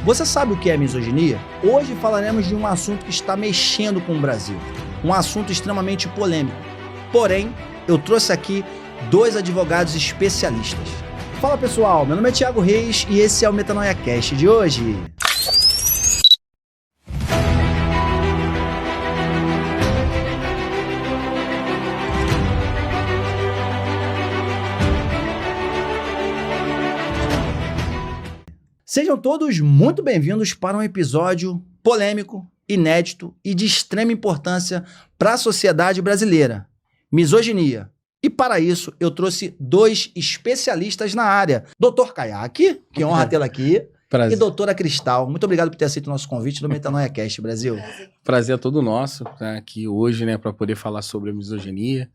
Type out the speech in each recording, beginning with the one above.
Você sabe o que é misoginia? Hoje falaremos de um assunto que está mexendo com o Brasil. Um assunto extremamente polêmico. Porém, eu trouxe aqui 2 advogados especialistas. Fala pessoal, meu nome é Thiago Reis e esse é o Metanoia Cast de hoje. Sejam todos muito bem-vindos para um episódio polêmico, inédito e de extrema importância para a sociedade brasileira: misoginia. E para isso eu trouxe 2 especialistas na área: Dr. Kayak, que honra tê-la aqui, Prazer. e doutora Cristal. Muito obrigado por ter aceito o nosso convite do Metanoia Cast Brasil. Prazer é todo nosso estar aqui hoje, né, para poder falar sobre a misoginia.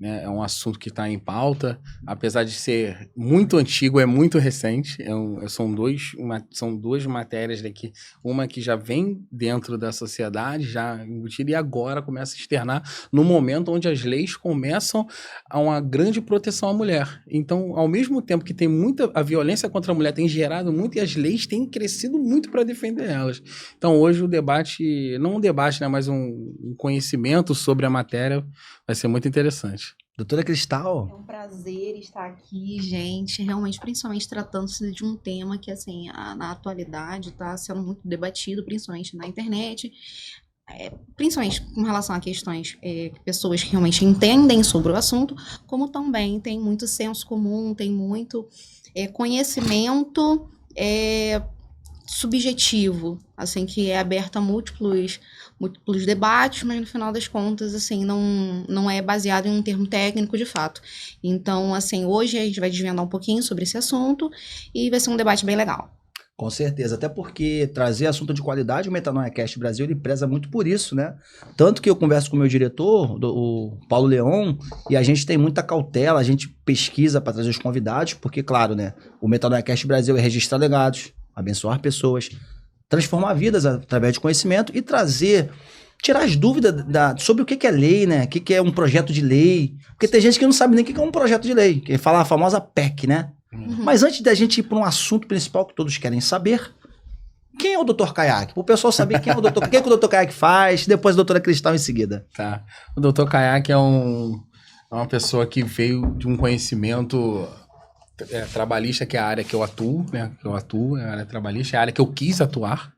Né, é um assunto que está em pauta, apesar de ser muito antigo, é muito recente. São duas matérias daqui, uma que já vem dentro da sociedade, já embutida, e agora começa a externar no momento onde as leis começam a uma grande proteção à mulher. Então, ao mesmo tempo que tem a violência contra a mulher tem gerado muito, e as leis têm crescido muito para defender elas. Então, hoje o debate, não um debate, né, mas um conhecimento sobre a matéria vai ser muito interessante. Doutora Cristal. É um prazer estar aqui, gente, realmente, principalmente tratando-se de um tema que, assim, na atualidade está sendo muito debatido, principalmente na internet, principalmente com relação a questões pessoas que realmente entendem sobre o assunto, como também tem muito senso comum, tem muito conhecimento subjetivo, assim, que é aberto a múltiplos debates, mas no final das contas, assim, não é baseado em um termo técnico de fato. Então, assim, hoje a gente vai desvendar um pouquinho sobre esse assunto e vai ser um debate bem legal. Com certeza, até porque trazer assunto de qualidade, o Metanoia Cast Brasil, ele preza muito por isso, né? Tanto que eu converso com o meu diretor, o Paulo Leon, e a gente tem muita cautela, a gente pesquisa para trazer os convidados, porque, claro, né, o Metanoia Cast Brasil é registrar legados, abençoar pessoas, transformar vidas através de conhecimento e tirar as dúvidas sobre o que é lei, né? O que é um projeto de lei. Porque tem gente que não sabe nem o que é um projeto de lei, que fala a famosa PEC, né? Uhum. Mas antes da gente ir para um assunto principal que todos querem saber, quem é o Dr. Kayak? Para o pessoal saber quem é o doutor, o que o Dr. Kayak faz, depois a doutora Cristal em seguida. Tá. O Dr. Kayak é uma pessoa que veio de um conhecimento trabalhista, que é a área que eu atuo, né? É a área trabalhista, é a área que eu quis atuar,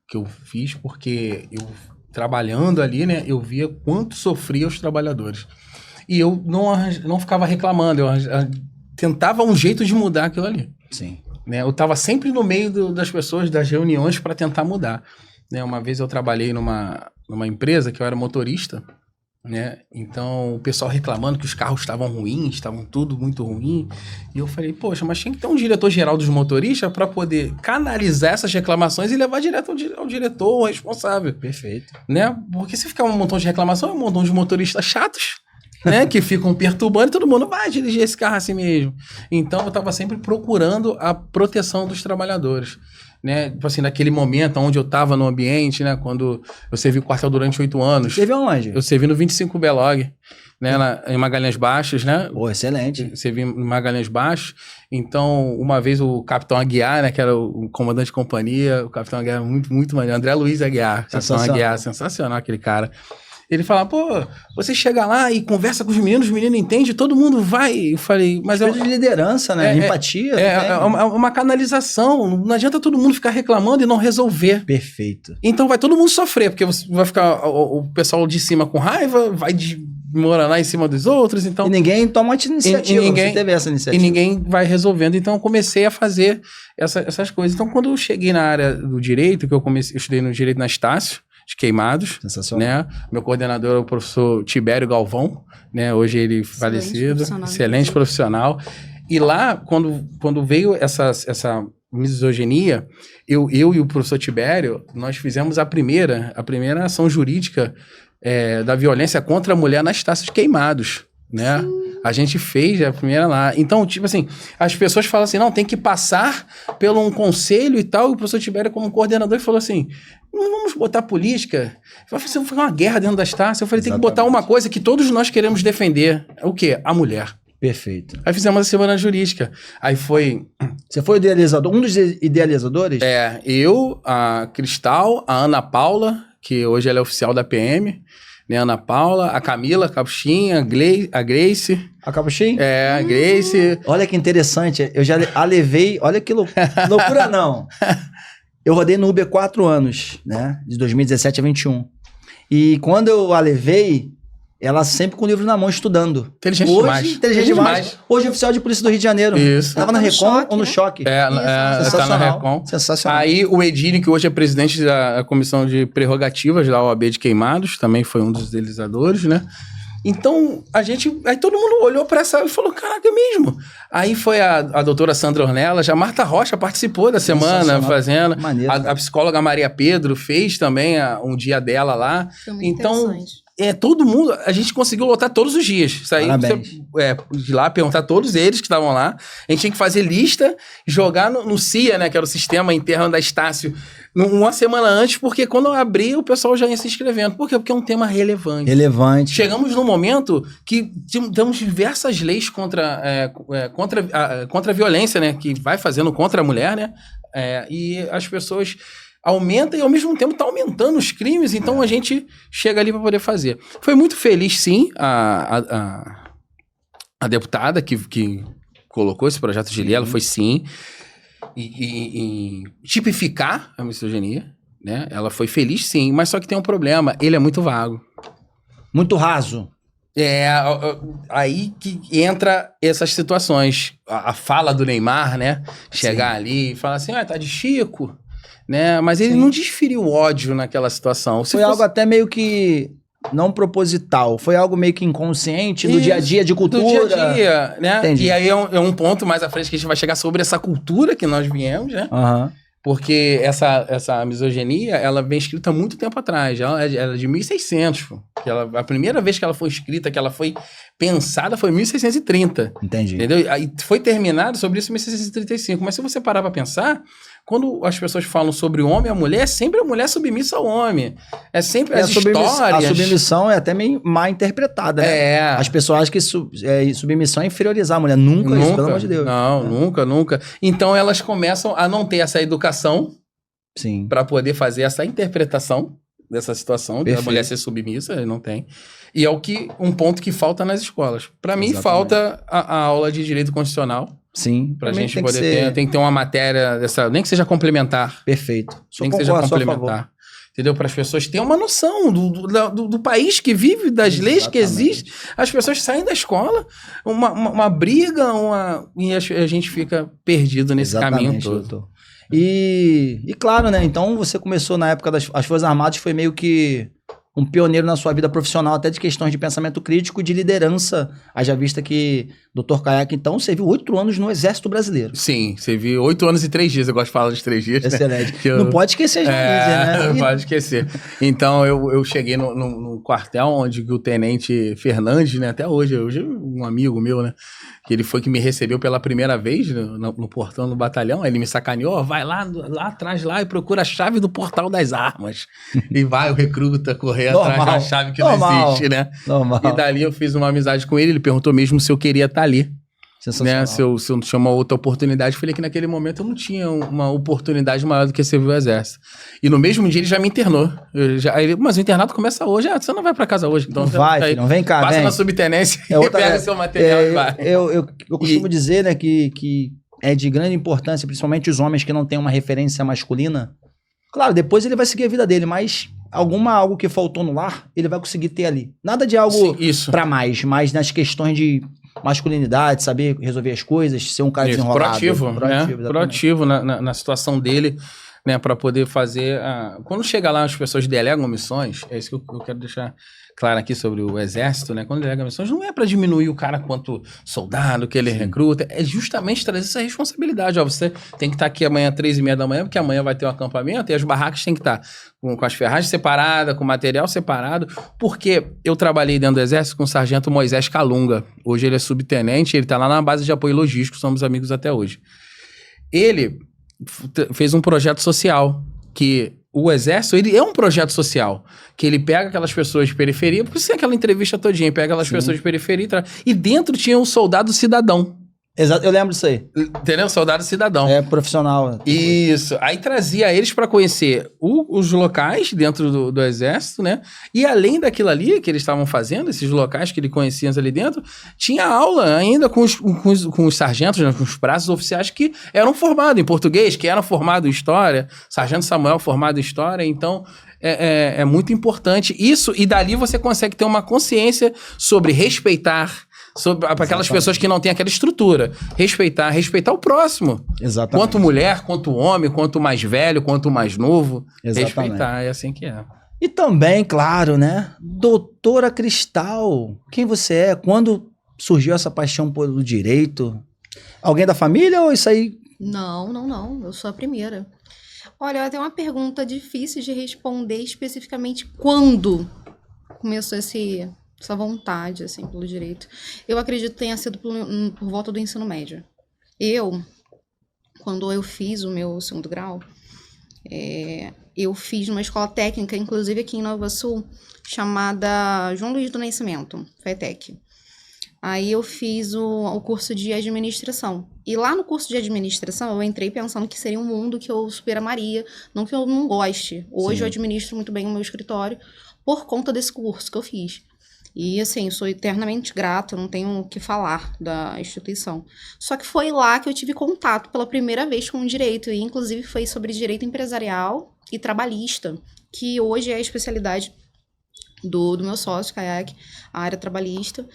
que eu fiz, porque eu, trabalhando ali, né, eu via quanto sofriam os trabalhadores. E eu não ficava reclamando, eu tentava um jeito de mudar aquilo ali. Sim. Né? Eu estava sempre no meio das pessoas, das reuniões, para tentar mudar. Né? Uma vez eu trabalhei numa empresa que eu era motorista, né? Então o pessoal reclamando que os carros estavam ruins, estavam tudo muito ruim, e eu falei, poxa, mas tinha que ter um diretor-geral dos motoristas para poder canalizar essas reclamações e levar direto ao diretor, ao responsável. Perfeito. Né? Porque se ficar um montão de reclamação, é um montão de motoristas chatos, né? Que ficam perturbando, e todo mundo vai dirigir esse carro assim mesmo. Então eu estava sempre procurando a proteção dos trabalhadores. Né? Tipo assim, naquele momento onde eu estava no ambiente, né? Quando eu servi o quartel durante 8 anos. Servi onde? Eu servi no 25 Belog, né? Em Magalhães Baixas, né? Pô, excelente. Servi em Magalhães Baixos. Então, uma vez o Capitão Aguiar, né? Que era o comandante de companhia, o Capitão Aguiar muito, muito maneiro. André Luiz Aguiar. Capitão Aguiar, sensacional aquele cara. Ele fala, pô, você chega lá e conversa com os meninos entendem, todo mundo vai. Eu falei, mas de liderança, né? Empatia. É uma canalização. Não adianta todo mundo ficar reclamando e não resolver. Perfeito. Então vai todo mundo sofrer, porque você vai ficar o pessoal de cima com raiva, vai desmoronar em cima dos outros. Então, e ninguém toma iniciativa, você teve essa iniciativa. E ninguém vai resolvendo. Então eu comecei a fazer essas coisas. Então quando eu cheguei na área do direito, eu estudei no direito na Estácio, de Queimados, né? Meu coordenador é o professor Tibério Galvão, né? Hoje ele falecido, excelente profissional. E lá, quando veio essa misoginia, eu e o professor Tibério, nós fizemos a primeira ação jurídica da violência contra a mulher na Estácio de Queimados, né? Sim. A gente fez a primeira lá. Então, tipo assim, as pessoas falam assim, não, tem que passar pelo um conselho e tal. E o professor Tibério, como coordenador, falou assim, não vamos botar política. Vai fazer uma guerra dentro da Estácio. Eu falei, tem que botar uma coisa que todos nós queremos defender. O quê? A mulher. Perfeito. Aí fizemos a semana jurídica. Aí foi... Você foi idealizador, um dos idealizadores? Eu, a Cristal, a Ana Paula, que hoje ela é oficial da PM, né? Ana Paula, a Camila, a Capuchinha, a Grace. A Capuchinha? A Grace. Olha que interessante, eu já a levei, olha que loucura não. Eu rodei no Uber 4 anos, né? De 2017 a 21. E quando eu a levei, ela sempre com o livro na mão, estudando. Inteligente demais. Hoje oficial de polícia do Rio de Janeiro. Isso. Tava na Recon ou no Choque? Tá na Recon. Sensacional. Aí o Edílio, que hoje é presidente da Comissão de Prerrogativas da OAB de Queimados, também foi um dos idealizadores, né? Então, aí todo mundo olhou pra essa e falou, caraca, é mesmo. Aí foi a doutora Sandra Ornelas, a Marta Rocha participou da semana fazendo. A psicóloga Maria Pedro fez também um dia dela lá. Foi muito interessante. Todo mundo, a gente conseguiu lotar todos os dias. Sair de lá, perguntar todos eles que estavam lá. A gente tinha que fazer lista, jogar no CIA, né, que era o sistema interno da Estácio, uma semana antes, porque quando eu abri, o pessoal já ia se inscrevendo. Por quê? Porque é um tema relevante. Chegamos num momento que temos diversas leis contra a violência, né, que vai fazendo contra a mulher, né, e as pessoas... aumenta e ao mesmo tempo está aumentando os crimes, então a gente chega ali para poder fazer. Foi muito feliz, sim, a deputada que colocou esse projeto de lei, ela foi sim, e tipificar a misoginia, né? Ela foi feliz, sim, mas só que tem um problema, ele é muito vago. Muito raso. Aí que entra essas situações. A fala do Neymar, né? Chegar ali e falar assim, tá de Chico... né? Mas ele não desferiu ódio naquela situação. Foi algo até meio que não proposital, foi algo meio que inconsciente do dia a dia de cultura. Do dia a dia, né? Entendi. E aí é um ponto mais à frente que a gente vai chegar sobre essa cultura que nós viemos, né? Porque essa misoginia, ela vem escrita há muito tempo atrás. Ela é de 1600, pô. A primeira vez que ela foi escrita, que ela foi pensada, foi em 1630. Entendi. Entendeu? Aí foi terminado sobre isso em 1635. Mas se você parar pra pensar, quando as pessoas falam sobre o homem e a mulher, é sempre a mulher submissa ao homem. É sempre as histórias... A submissão é até meio mal interpretada, né? As pessoas acham que submissão é inferiorizar a mulher. Nunca isso, pelo amor de Deus. Não, nunca. Então elas começam a não ter essa educação para poder fazer essa interpretação dessa situação, da mulher ser submissa, não tem. E é um ponto que falta nas escolas. Para mim, falta a aula de direito constitucional. Sim. Pra gente poder ter. Tem que ter uma matéria dessa, nem que seja complementar. Perfeito. Nem que seja complementar. Entendeu? Para as pessoas terem uma noção do país que vive, das leis que existem. As pessoas saem da escola, uma briga, e a gente fica perdido nesse caminho todo. Doutor. E claro, né? Então você começou na época das Forças Armadas, foi meio que um pioneiro na sua vida profissional, até de questões de pensamento crítico e de liderança. Haja vista que Dr. Caiaque, então, serviu 8 anos no Exército Brasileiro. Sim, servi 8 anos e 3 dias. Eu gosto de falar dos 3 dias. Excelente. Né? Não pode esquecer as né? Não pode esquecer. Então, eu cheguei no quartel onde o tenente Fernandes, né? Até hoje um amigo meu, né? Que ele foi que me recebeu pela primeira vez no portão do batalhão. Aí ele me sacaneou, vai lá atrás lá e procura a chave do portal das armas. E vai o recruta correr atrás da chave que não existe, né? Normal. E dali eu fiz uma amizade com ele perguntou mesmo se eu queria estar ali. Né? Se eu não tinha uma outra oportunidade. Falei que naquele momento eu não tinha uma oportunidade maior do que servir o Exército. E no mesmo dia ele já me internou. Mas o internato começa hoje. Você não vai pra casa hoje. Então não vem cá, passa na subtenência e pega seu material e vai. Eu costumo dizer, né, que é de grande importância, principalmente os homens que não têm uma referência masculina. Claro, depois ele vai seguir a vida dele, mas algo que faltou no lar, ele vai conseguir ter ali. Nada de algo pra mais, mas nas questões de masculinidade, saber resolver as coisas, ser um cara desenrolado. Proativo na situação dele, né, para poder fazer... Quando chega lá, as pessoas delegam missões, é isso que eu quero deixar claro aqui sobre o Exército, né? Quando delega missões, não é para diminuir o cara quanto soldado que ele recruta, é justamente trazer essa responsabilidade. Você tem que estar aqui amanhã, 3h30 da manhã, porque amanhã vai ter um acampamento e as barracas têm que estar com as ferragens separadas, com o material separado, porque eu trabalhei dentro do Exército com o sargento Moisés Calunga. Hoje ele é subtenente, ele está lá na base de apoio logístico, somos amigos até hoje. Ele fez um projeto social que o Exército, ele é um projeto social, que ele pega aquelas pessoas de periferia, porque tem aquela entrevista todinha, pega aquelas pessoas de periferia e dentro tinha um soldado cidadão. Exato, eu lembro disso aí. Entendeu? Soldado cidadão. É profissional. Isso. Aí trazia eles para conhecer os locais dentro do Exército, né? E além daquilo ali que eles estavam fazendo, esses locais que ele conhecia ali dentro, tinha aula ainda com os sargentos, né? Com os praças oficiais que eram formados em português, que eram formados em história. Sargento Samuel formado em história. Então, é muito importante isso. E dali você consegue ter uma consciência sobre respeitar, para aquelas pessoas que não têm aquela estrutura. Respeitar o próximo. Exatamente. Quanto mulher, quanto homem, quanto mais velho, quanto mais novo. Exatamente. Respeitar, é assim que é. E também, claro, né? Doutora Cristal, quem você é? Quando surgiu essa paixão pelo direito? Alguém da família ou isso aí? Não. Eu sou a primeira. Olha, tem uma pergunta difícil de responder especificamente quando começou essa vontade, assim, pelo direito. Eu acredito que tenha sido por volta do ensino médio. Quando eu fiz o meu segundo grau, eu fiz numa escola técnica, inclusive aqui em Nova Sul, chamada João Luiz do Nascimento, FETEC. Aí eu fiz o curso de administração. E lá no curso de administração, eu entrei pensando que seria um mundo que eu super amaria, não que eu não goste. Hoje eu administro muito bem o meu escritório por conta desse curso que eu fiz. E, assim, sou eternamente grata, não tenho o que falar da instituição. Só que foi lá que eu tive contato pela primeira vez com o direito, e inclusive foi sobre direito empresarial e trabalhista, que hoje é a especialidade do meu sócio, Kayak, a área trabalhista.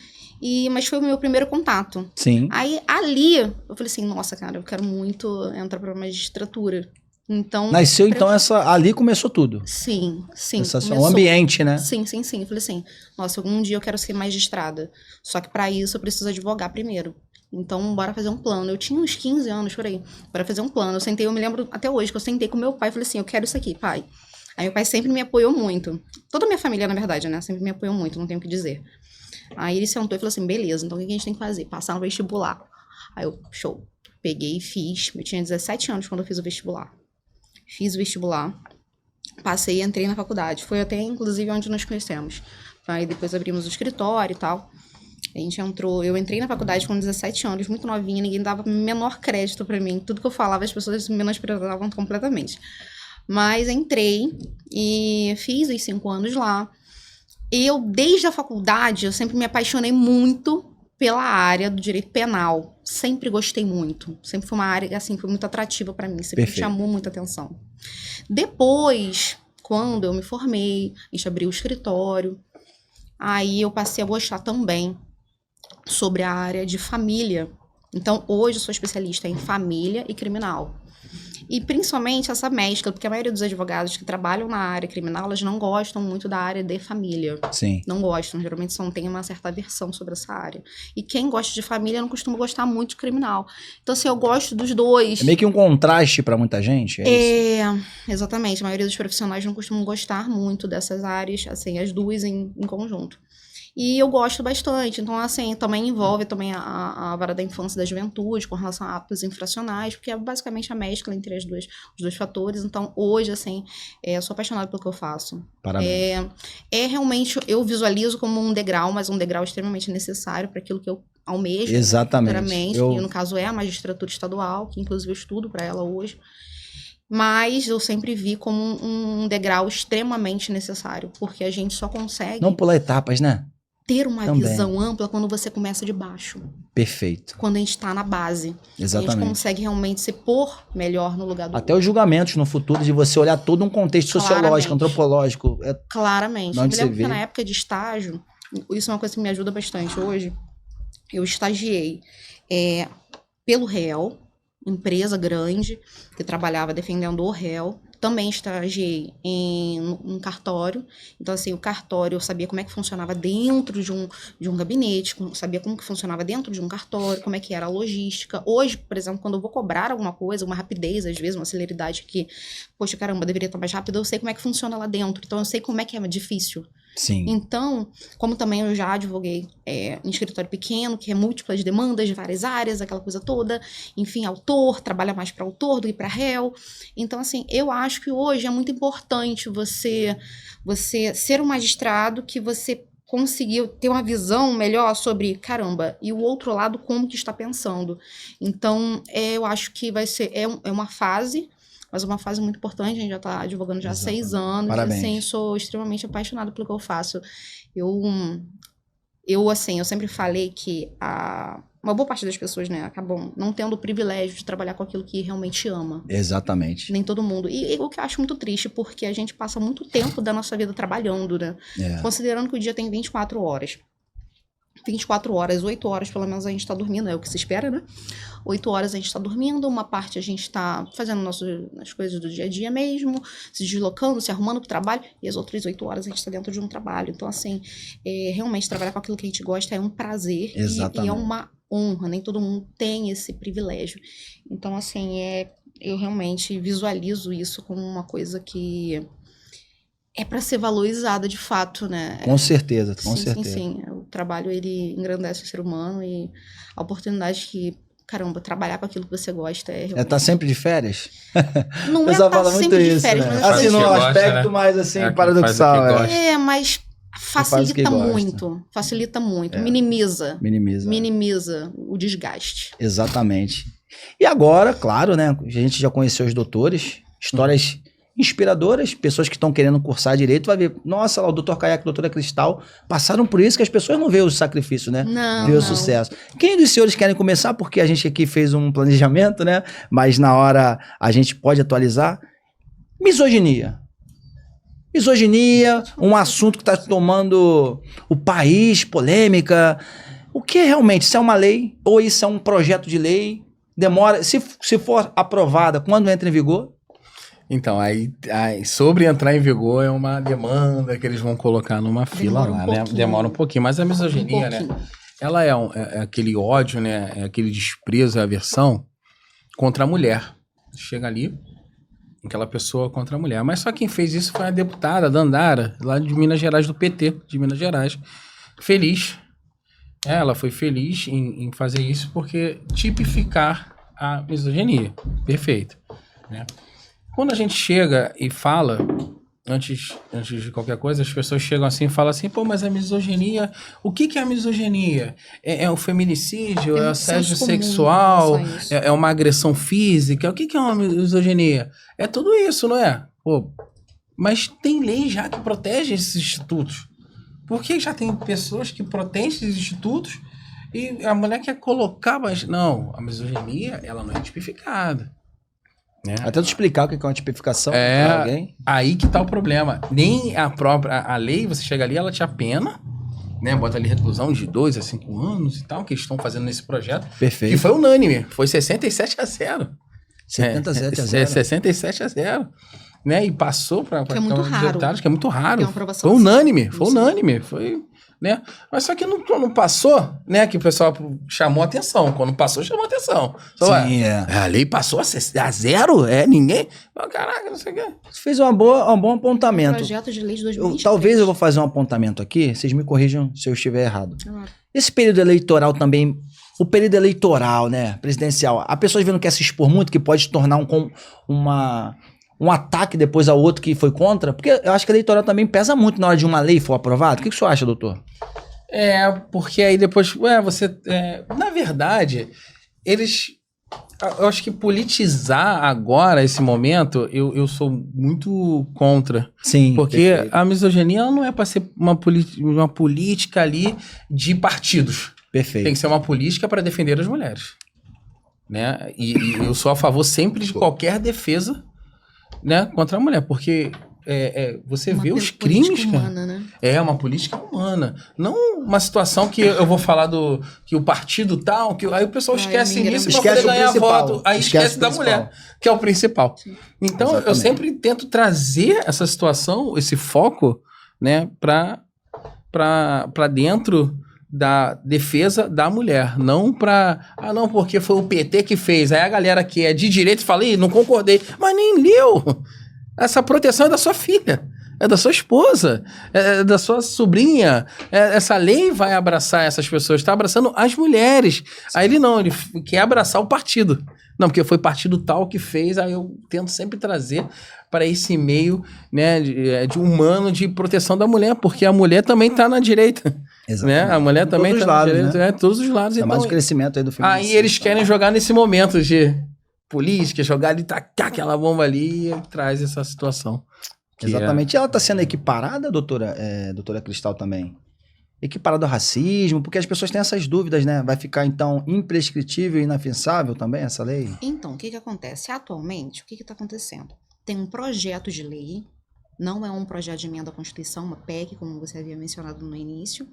Mas foi o meu primeiro contato. Sim. Aí, ali, eu falei assim, nossa, cara, eu quero muito entrar para magistratura. Então... Nasceu, então, ali começou tudo. Sim. O ambiente, né? Sim. Eu falei assim, nossa, algum dia eu quero ser magistrada. Só que para isso eu preciso advogar primeiro. Então, bora fazer um plano. Eu tinha uns 15 anos, por aí. Bora fazer um plano. Eu me lembro até hoje, que eu sentei com meu pai e falei assim, eu quero isso aqui, pai. Aí meu pai sempre me apoiou muito. Toda a minha família, na verdade, né? Sempre me apoiou muito, não tenho o que dizer. Aí ele sentou e falou assim, beleza, então o que a gente tem que fazer? Passar no vestibular. Aí eu, show. Peguei e fiz. Eu tinha 17 anos quando eu fiz o vestibular. Fiz o vestibular, passei e entrei na faculdade. Foi até, inclusive, onde nós conhecemos. Aí depois abrimos o escritório e tal. A gente entrou... Eu entrei na faculdade com 17 anos, muito novinha, ninguém dava menor crédito pra mim. Tudo que eu falava, as pessoas me menosprezavam completamente. Mas entrei e fiz os 5 anos lá. Desde a faculdade, eu sempre me apaixonei muito pela área do direito penal. Sempre gostei muito. Sempre foi uma área, assim, foi muito atrativa para mim. Sempre me chamou muita atenção. Depois, quando eu me formei, a gente abriu o escritório. Aí eu passei a gostar também sobre a área de família. Então, hoje eu sou especialista em família e criminal. E principalmente essa mescla, porque a maioria dos advogados que trabalham na área criminal, elas não gostam muito da área de família. Sim. Não gostam, geralmente tem uma certa aversão sobre essa área. E quem gosta de família não costuma gostar muito de criminal. Então, assim, eu gosto dos dois. É meio que um contraste para muita gente, é isso? Exatamente. A maioria dos profissionais não costumam gostar muito dessas áreas, assim, as duas em conjunto. E eu gosto bastante. Então, assim, também envolve também a vara da infância e da juventude com relação a atos infracionais, porque é basicamente a mescla entre os dois fatores. Então, hoje, assim, eu sou apaixonada pelo que eu faço. Parabéns. Realmente, eu visualizo como um degrau, mas um degrau extremamente necessário para aquilo que eu almejo. Exatamente. E no caso é a magistratura estadual, que inclusive eu estudo para ela hoje. Mas eu sempre vi como um degrau extremamente necessário, porque a gente só consegue... Não pular etapas, né? Ter uma visão ampla quando você começa de baixo. Perfeito. Quando a gente está na base. Exatamente. A gente consegue realmente se pôr melhor no lugar do Até os julgamentos no futuro, de você olhar todo um contexto sociológico, antropológico. Claramente. Eu me lembro que na época de estágio, isso é uma coisa que me ajuda bastante hoje, eu estagiei pelo réu, empresa grande, que trabalhava defendendo o réu. Também estagiei em um cartório. Então, assim, o cartório, eu sabia como é que funcionava dentro de um gabinete, sabia como que funcionava dentro de um cartório, como é que era a logística. Hoje, por exemplo, quando eu vou cobrar alguma coisa, uma rapidez, às vezes, uma celeridade que, poxa, caramba, deveria estar mais rápido, eu sei como é que funciona lá dentro. Então, eu sei como é que é difícil. Sim. Então, como também eu já advoguei em escritório pequeno, que é múltiplas demandas de várias áreas, aquela coisa toda, enfim, autor, trabalha mais para autor do que para réu. Então, assim, eu acho acho que hoje é muito importante você ser um magistrado que você conseguiu ter uma visão melhor sobre, caramba, e o outro lado como que está pensando. Então, eu acho que vai ser, é uma fase, mas uma fase muito importante, a gente já está advogando já há 6 anos, Parabéns. assim, sou extremamente apaixonada pelo que eu faço. Assim, eu sempre falei que uma boa parte das pessoas, né, acabam não tendo o privilégio de trabalhar com aquilo que realmente ama. Exatamente. Nem todo mundo. E o que eu acho muito triste, porque a gente passa muito tempo da nossa vida trabalhando, né? Considerando que o dia tem 24 horas. 24 horas, 8 horas pelo menos a gente tá dormindo, é o que se espera, né? 8 horas a gente tá dormindo, uma parte a gente tá fazendo as coisas do dia a dia mesmo, se deslocando, se arrumando pro trabalho, e as outras 8 horas a gente tá dentro de um trabalho. Então, assim, realmente trabalhar com aquilo que a gente gosta é um prazer e é uma honra, nem todo mundo tem esse privilégio. Então, assim, eu realmente visualizo isso como uma coisa que é para ser valorizada de fato, né? Com certeza, com certeza. Sim. O trabalho, ele engrandece o ser humano e a oportunidade que, caramba, trabalhar com aquilo que você gosta é realmente... tá sempre de férias? Não é estar sempre de férias, né? mas... Assim, no gosta, aspecto, né? Mais assim, paradoxal. Mas facilita muito. Minimiza o desgaste. Exatamente. E agora, claro, né? A gente já conheceu os doutores, histórias inspiradoras, pessoas que estão querendo cursar direito, vai ver, nossa, lá o doutor Caiaque, a doutora Cristal, passaram por isso que as pessoas não veem o sacrifício, né? Vê o sucesso. Quem dos senhores querem começar? Porque a gente aqui fez um planejamento, né? Mas na hora a gente pode atualizar. Misoginia, um assunto que está tomando o país, polêmica. O que é realmente? Isso é uma lei ou isso é um projeto de lei? Demora, se for aprovada, quando entra em vigor? Então, aí sobre entrar em vigor é uma demanda que eles vão colocar numa fila lá, né? Demora um pouquinho, mas a misoginia, né? Ela é aquele ódio, né? É aquele desprezo, aversão contra a mulher. Chega ali, aquela pessoa contra a mulher. Mas só quem fez isso foi a deputada Dandara, lá de Minas Gerais, do PT de Minas Gerais. Feliz. Ela foi feliz em fazer isso porque tipificar a misoginia. Perfeito. Né? Quando a gente chega e fala, antes de qualquer coisa, as pessoas chegam assim e falam assim, pô, mas a misoginia, o que é a misoginia? É um feminicídio? É assédio sexual? É uma agressão física? O que é uma misoginia? É tudo isso, não é? Pô, mas tem lei já que protege esses institutos. Por que já tem pessoas que protegem esses institutos e a mulher quer colocar, mas não, a misoginia, ela não é tipificada. Né? Até tu explicar o que é uma tipificação para alguém. Aí que tá o problema. Nem a lei, você chega ali, ela te apena, né? Bota ali reclusão de 2 a 5 anos e tal, que eles estão fazendo nesse projeto. Perfeito. Que foi unânime. Foi 67-0. 67-0. Né? E passou para que é muito raro. Deputados, que é muito raro. Foi unânime. Foi, né? Mas só que não passou, né? Que o pessoal chamou atenção. Quando passou, chamou atenção. Sim, a lei passou a 0? Ninguém? Caraca, não sei o quê. Você fez um bom apontamento. Projeto de lei de 2023. Talvez eu vou fazer um apontamento aqui, vocês me corrijam se eu estiver errado. Esse período eleitoral também, o período eleitoral, né, presidencial, a pessoa não quer se expor muito, que pode se tornar um ataque depois ao outro que foi contra, porque eu acho que eleitoral também pesa muito na hora de uma lei for aprovada. O que o senhor acha, doutor? Porque aí depois, na verdade, eu acho que politizar agora, esse momento, eu sou muito contra. Sim, porque perfeito. A misoginia ela não é para ser uma política ali de partidos. Perfeito. Tem que ser uma política para defender as mulheres. Né? E eu sou a favor sempre de qualquer defesa, né, contra a mulher, porque você vê os crimes, cara. Humana, né? É uma política humana, não uma situação que eu vou falar que o partido tal, que aí o pessoal esquece nisso para poder ganhar voto, aí esquece da mulher, que é o principal. Sim. Então exatamente. Eu sempre tento trazer essa situação, esse foco, né, para dentro da defesa da mulher, não não, porque foi o PT que fez, aí a galera que é de direito fala, não concordei, mas nem leu, essa proteção é da sua filha, é da sua esposa, é da sua sobrinha, essa lei vai abraçar essas pessoas, está abraçando as mulheres, sim. Aí ele quer abraçar o partido, Não, porque foi partido tal que fez, aí eu tento sempre trazer para esse meio, né, de humano de proteção da mulher, porque a mulher também tá na direita. Exatamente. Né? A mulher também tá na direita, né? Todos os lados. Então, mais o crescimento aí do feminicídio. Aí eles querem jogar nesse momento de política, jogar ali, tacar aquela bomba ali e traz essa situação. Exatamente. E ela tá sendo equiparada, doutora Cristal, também? Equiparado ao racismo, porque as pessoas têm essas dúvidas, né? Vai ficar, então, imprescritível e inafiançável também essa lei? Então, o que acontece? Atualmente, o que está acontecendo? Tem um projeto de lei, não é um projeto de emenda à Constituição, uma PEC, como você havia mencionado no início.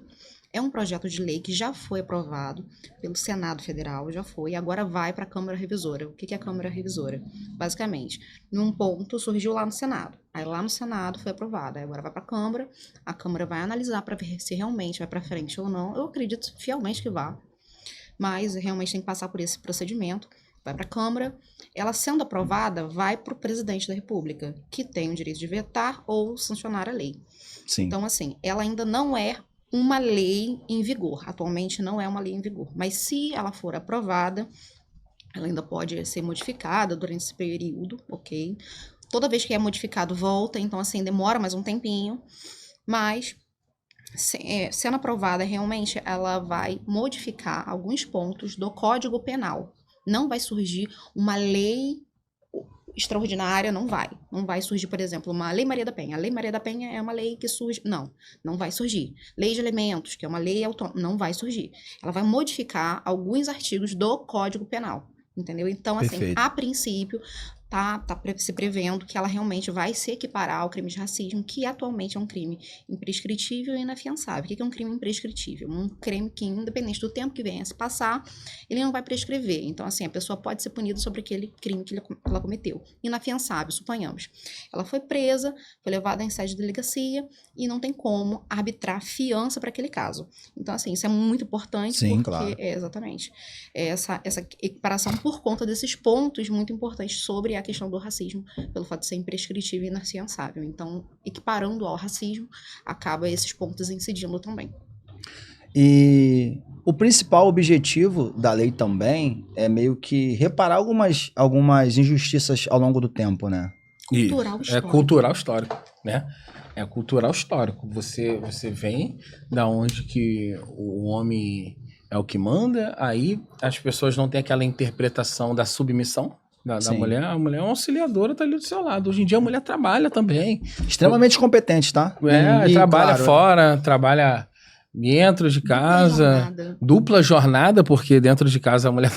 É um projeto de lei que já foi aprovado pelo Senado Federal, já foi, e agora vai para a Câmara Revisora. O que é a Câmara Revisora? Basicamente, num ponto surgiu lá no Senado. Aí lá no Senado foi aprovado, aí agora vai para a Câmara vai analisar para ver se realmente vai para frente ou não. Eu acredito fielmente que vá, mas realmente tem que passar por esse procedimento. Vai para a Câmara, ela sendo aprovada, vai para o presidente da República, que tem o direito de vetar ou sancionar a lei. Sim. Então, assim, ela ainda não é uma lei em vigor. Atualmente não é uma lei em vigor. Mas se ela for aprovada, ela ainda pode ser modificada durante esse período, ok? Toda vez que é modificado, volta. Então, assim, demora mais um tempinho. Mas, sendo aprovada, realmente, ela vai modificar alguns pontos do Código Penal. Não vai surgir uma lei extraordinária, não vai surgir, por exemplo, uma Lei Maria da Penha. A Lei Maria da Penha é uma lei que surge, não vai surgir. Lei de Elementos, que é uma lei autônoma, não vai surgir. Ela vai modificar alguns artigos do Código Penal, entendeu? Então, assim, Perfeito. a princípio, tá se prevendo que ela realmente vai se equiparar ao crime de racismo, que atualmente é um crime imprescritível e inafiançável. O que é um crime imprescritível? Um crime que, independente do tempo que venha a se passar, ele não vai prescrever. Então, assim, a pessoa pode ser punida sobre aquele crime que ela cometeu. Inafiançável, suponhamos. Ela foi presa, foi levada em sede de delegacia e não tem como arbitrar fiança para aquele caso. Então, assim, isso é muito importante. Sim, porque, claro. Exatamente. Essa equiparação por conta desses pontos muito importantes sobre a questão do racismo, pelo fato de ser imprescritível e inafiançável. Então, equiparando ao racismo, acaba esses pontos incidindo também. E o principal objetivo da lei também é meio que reparar algumas injustiças ao longo do tempo, né? Cultural histórico. É cultural histórico, né? É cultural histórico. Você vem da onde que o homem é o que manda, aí as pessoas não têm aquela interpretação da submissão da mulher. A mulher é uma auxiliadora, tá ali do seu lado. Hoje em dia a mulher trabalha também. Extremamente competente, tá? Trabalha claro, fora, trabalha dentro de casa, dupla jornada, porque dentro de casa a mulher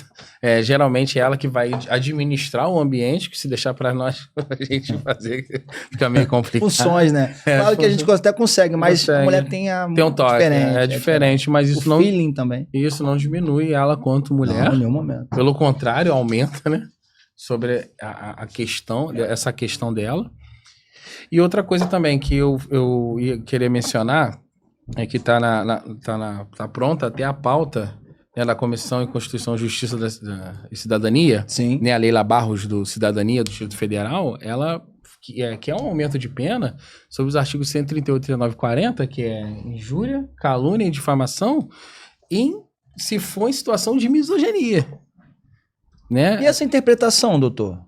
geralmente é ela que vai administrar o ambiente, que se deixar para nós a gente fazer fica meio complicado. Funções, né? Claro que a gente até consegue, mas a mulher tem um toque diferente. É diferente, mas isso não... feeling também. Isso não diminui ela quanto mulher. Não, em nenhum momento. Pelo contrário, aumenta, né? Sobre essa questão dela. E outra coisa também que eu ia querer mencionar é que tá pronta até a pauta, né, da Comissão em Constituição, Justiça e Cidadania. Sim. Né, a Leila Barros do Cidadania do Distrito Federal, ela que é um aumento de pena sobre os artigos 138, 39 e 40, que é injúria, calúnia e difamação, se for em situação de misoginia. Né? E essa interpretação, doutor?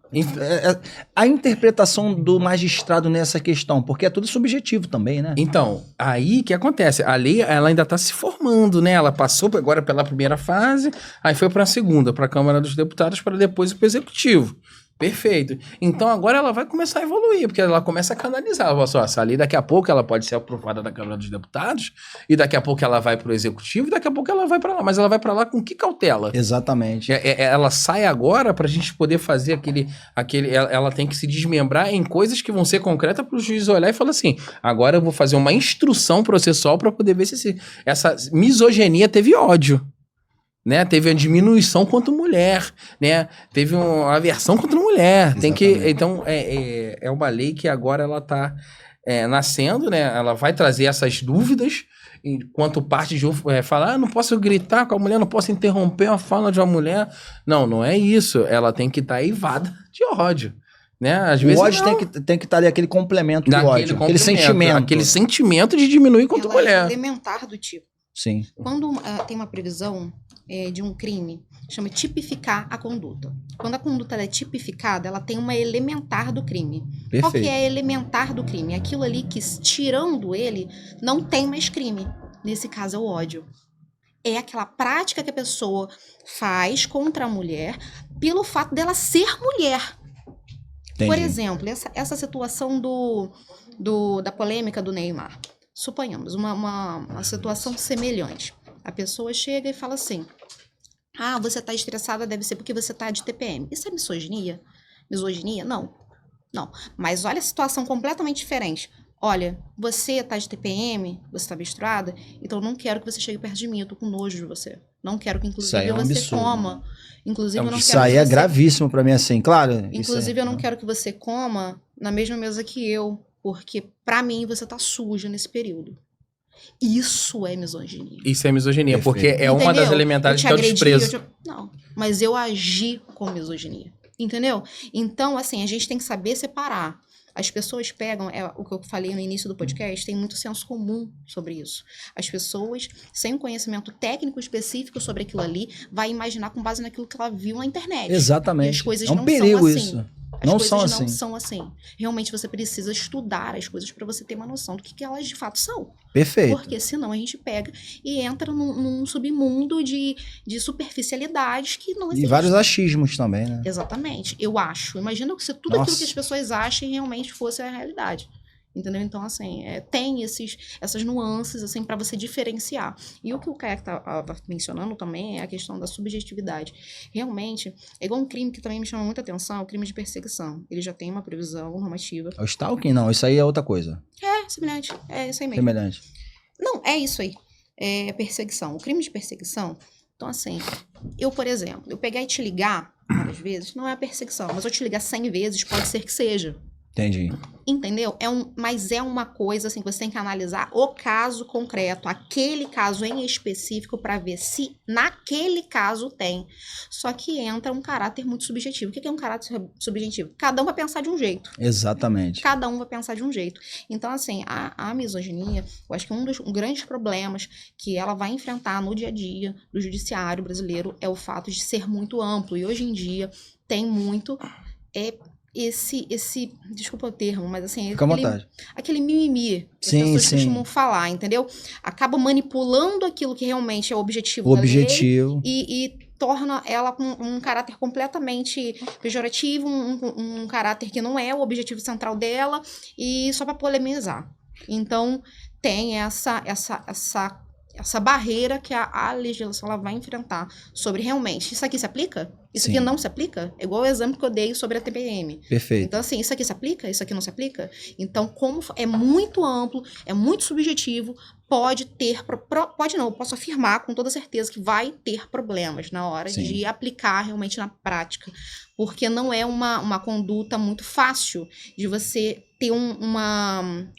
A interpretação do magistrado nessa questão, porque é tudo subjetivo também, né? Então, aí o que acontece? A lei ela ainda está se formando, né? Ela passou agora pela primeira fase, aí foi para a segunda, para a Câmara dos Deputados, para depois ir para o Executivo. Perfeito. Então agora ela vai começar a evoluir, porque ela começa a canalizar. Ela fala assim, essa lei daqui a pouco ela pode ser aprovada da Câmara dos Deputados, e daqui a pouco ela vai para o Executivo, e daqui a pouco ela vai para lá. Mas ela vai para lá com que cautela? Exatamente. Ela sai agora para a gente poder fazer ela tem que se desmembrar em coisas que vão ser concretas para o juiz olhar e falar assim, agora eu vou fazer uma instrução processual para poder ver se essa misoginia teve ódio. Né? Teve a diminuição contra mulher, né? Teve uma aversão contra mulher. Então, é uma lei que agora ela está nascendo, né? Ela vai trazer essas dúvidas, enquanto parte de falar, não posso gritar com a mulher, não posso interromper a fala de uma mulher. Não é isso. Ela tem que estar eivada de ódio. Né? Às vezes o ódio tem que estar ali, aquele complemento do ódio, aquele sentimento. Aquele sentimento de diminuir contra a mulher. Elementar do tipo. Sim. Quando tem uma previsão de um crime, chama tipificar a conduta. Quando a conduta é tipificada, ela tem uma elementar do crime. Perfeito. Qual que é a elementar do crime? Aquilo ali que, tirando ele, não tem mais crime. Nesse caso, é o ódio. É aquela prática que a pessoa faz contra a mulher pelo fato dela ser mulher. Entendi. Por exemplo, essa situação da polêmica do Neymar. Suponhamos uma situação semelhante. A pessoa chega e fala assim: ah, você tá estressada, deve ser porque você tá de TPM. Isso é misoginia? Misoginia? Não. Não. Mas olha a situação completamente diferente. Olha, você tá de TPM, você tá menstruada, então eu não quero que você chegue perto de mim, eu tô com nojo de você. Não quero que, inclusive, você coma. Inclusive, eu não quero isso aí é gravíssimo pra mim, assim, claro. Inclusive, eu não quero que você coma na mesma mesa que eu, porque pra mim você tá suja nesse período. Isso é misoginia. Isso é misoginia, Perfeito. porque é uma das elementares que é o desprezo. Não, mas eu agi com misoginia. Entendeu? Então, assim, a gente tem que saber separar. As pessoas pegam, o que eu falei no início do podcast, tem muito senso comum sobre isso. As pessoas, sem um conhecimento técnico específico sobre aquilo ali, vai imaginar com base naquilo que ela viu na internet. Exatamente. E as coisas é um não perigo são assim. isso. As não coisas são não assim. são assim. Realmente você precisa estudar as coisas para você ter uma noção do que elas de fato são. Perfeito. Porque senão a gente pega e entra num submundo de superficialidades que não existe. E vários achismos também, né? Exatamente. Eu acho. Imagina se tudo aquilo que as pessoas achem realmente fosse a realidade. Entendeu? Então, assim, tem essas nuances, assim, para você diferenciar. E o que o Kayak tá mencionando também é a questão da subjetividade. Realmente, é igual um crime que também me chama muita atenção, é o crime de perseguição. Ele já tem uma previsão normativa. O stalking, não, isso aí é outra coisa. É, semelhante. É isso aí mesmo. Semelhante. Não, é isso aí. É perseguição. O crime de perseguição, então, assim, eu, por exemplo, eu pegar e te ligar várias vezes, não é a perseguição, mas eu te ligar 100 vezes, pode ser que seja. Entendi. Entendeu? Mas é uma coisa assim que você tem que analisar o caso concreto, aquele caso em específico, para ver se naquele caso tem. Só que entra um caráter muito subjetivo. O que é um caráter subjetivo? Cada um vai pensar de um jeito. Exatamente. Cada um vai pensar de um jeito. Então, assim, a misoginia, eu acho que um dos grandes problemas que ela vai enfrentar no dia a dia do judiciário brasileiro é o fato de ser muito amplo. E hoje em dia tem muito... esse desculpa o termo, mas assim, aquele mimimi que as pessoas costumam falar, entendeu? Acaba manipulando aquilo que realmente é o objetivo da lei e torna ela com um caráter completamente pejorativo, um caráter que não é o objetivo central dela, e só para polemizar. Então, tem essa barreira que a legislação ela vai enfrentar sobre realmente, isso aqui se aplica? Isso aqui não se aplica? É igual o exemplo que eu dei sobre a TPM. Perfeito. Então, assim, isso aqui se aplica? Isso aqui não se aplica? Então, como é muito amplo, é muito subjetivo, eu posso afirmar com toda certeza que vai ter problemas na hora de aplicar realmente na prática. Porque não é uma conduta muito fácil de você ter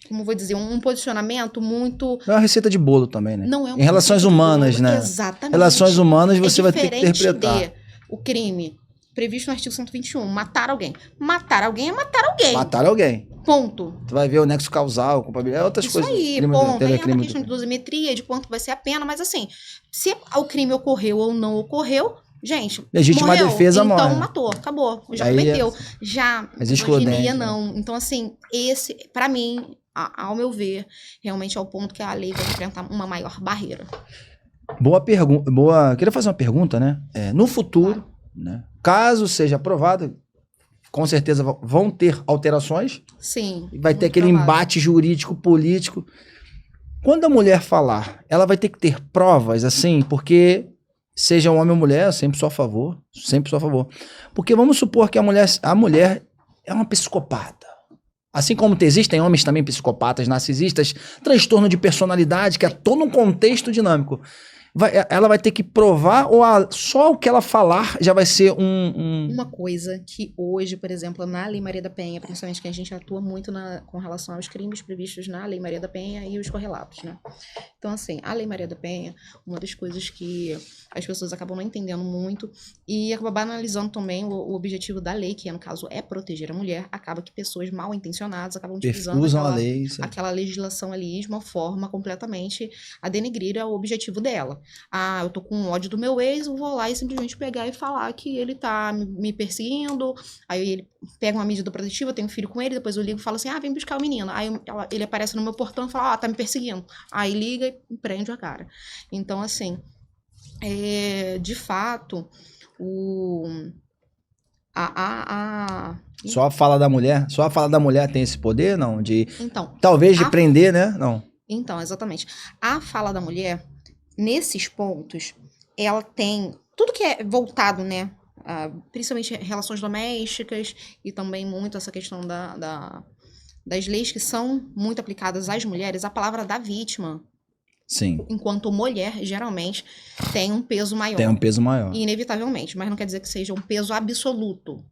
como vou dizer, um posicionamento muito... É uma receita de bolo também, né? Não é uma em relações humanas, né? Exatamente. Relações humanas você vai ter que interpretar. O crime previsto no artigo 121, matar alguém. Matar alguém é matar alguém. Matar alguém. Ponto. Tu vai ver o nexo causal, culpabilidade, outras isso coisas. Isso aí, ponto. Tem a questão de dosimetria, de quanto vai ser a pena, mas assim, se o crime ocorreu ou não ocorreu, gente, legítima defesa morre. Então matou, acabou, já cometeu. Já misoginia não. Então assim, esse, pra mim, ao meu ver, realmente é o ponto que a lei vai enfrentar uma maior barreira. Boa pergunta. Queria fazer uma pergunta, né? No futuro, né? Caso seja aprovado, com certeza vão ter alterações. Sim. Vai ter aquele embate jurídico, político. Quando a mulher falar, ela vai ter que ter provas, assim, porque seja homem ou mulher, eu sempre sou a favor. Sempre sou a favor. Porque vamos supor que a mulher é uma psicopata. Assim como existem homens também psicopatas, narcisistas, transtorno de personalidade, que é todo um contexto dinâmico. ela vai ter que provar ou só o que ela falar já vai ser Uma coisa que hoje, por exemplo, na Lei Maria da Penha, principalmente que a gente atua muito com relação aos crimes previstos na Lei Maria da Penha e os correlatos, né? Então, assim, a Lei Maria da Penha, uma das coisas que as pessoas acabam não entendendo muito e acabam banalizando também o objetivo da lei, que no caso é proteger a mulher, acaba que pessoas mal intencionadas acabam utilizando aquela legislação ali de uma forma completamente a denegrir o objetivo dela. Eu tô com ódio do meu ex, eu vou lá e simplesmente pegar e falar que ele tá me perseguindo, aí ele pega uma medida protetiva, eu tenho um filho com ele, depois eu ligo e falo assim, vem buscar o menino. Aí ele aparece no meu portão e fala, tá me perseguindo. Aí liga e prende a cara. Então, assim, de fato, Só a fala da mulher tem esse poder, não? Então, talvez de prender, né? Não. Então, exatamente. A fala da mulher, nesses pontos, ela tem tudo que é voltado, né? Principalmente relações domésticas e também muito essa questão das leis que são muito aplicadas às mulheres, a palavra da vítima, sim, enquanto mulher, geralmente, tem um peso maior. Tem um peso maior. Inevitavelmente, mas não quer dizer que seja um peso absoluto.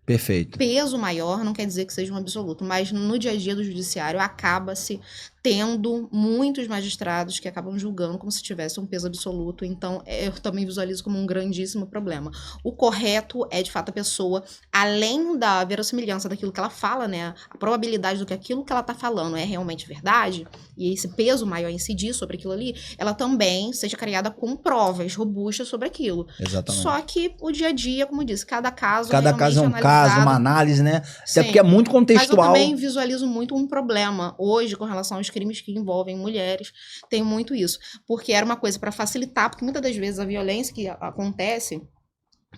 Perfeito. Peso maior não quer dizer que seja um absoluto, mas no dia a dia do judiciário acaba-se tendo muitos magistrados que acabam julgando como se tivesse um peso absoluto, então eu também visualizo como um grandíssimo problema. O correto é, de fato, a pessoa, além da verossimilhança daquilo que ela fala, né, a probabilidade do que aquilo que ela tá falando é realmente verdade, e esse peso maior incidir sobre aquilo ali, ela também seja criada com provas robustas sobre aquilo. Exatamente. Só que o dia a dia, como eu disse, cada caso é um caso, uma análise, né? Até porque é muito contextual. Mas eu também visualizo muito um problema hoje com relação aos crimes que envolvem mulheres. Tem muito isso. Porque era uma coisa para facilitar, porque muitas das vezes a violência que acontece,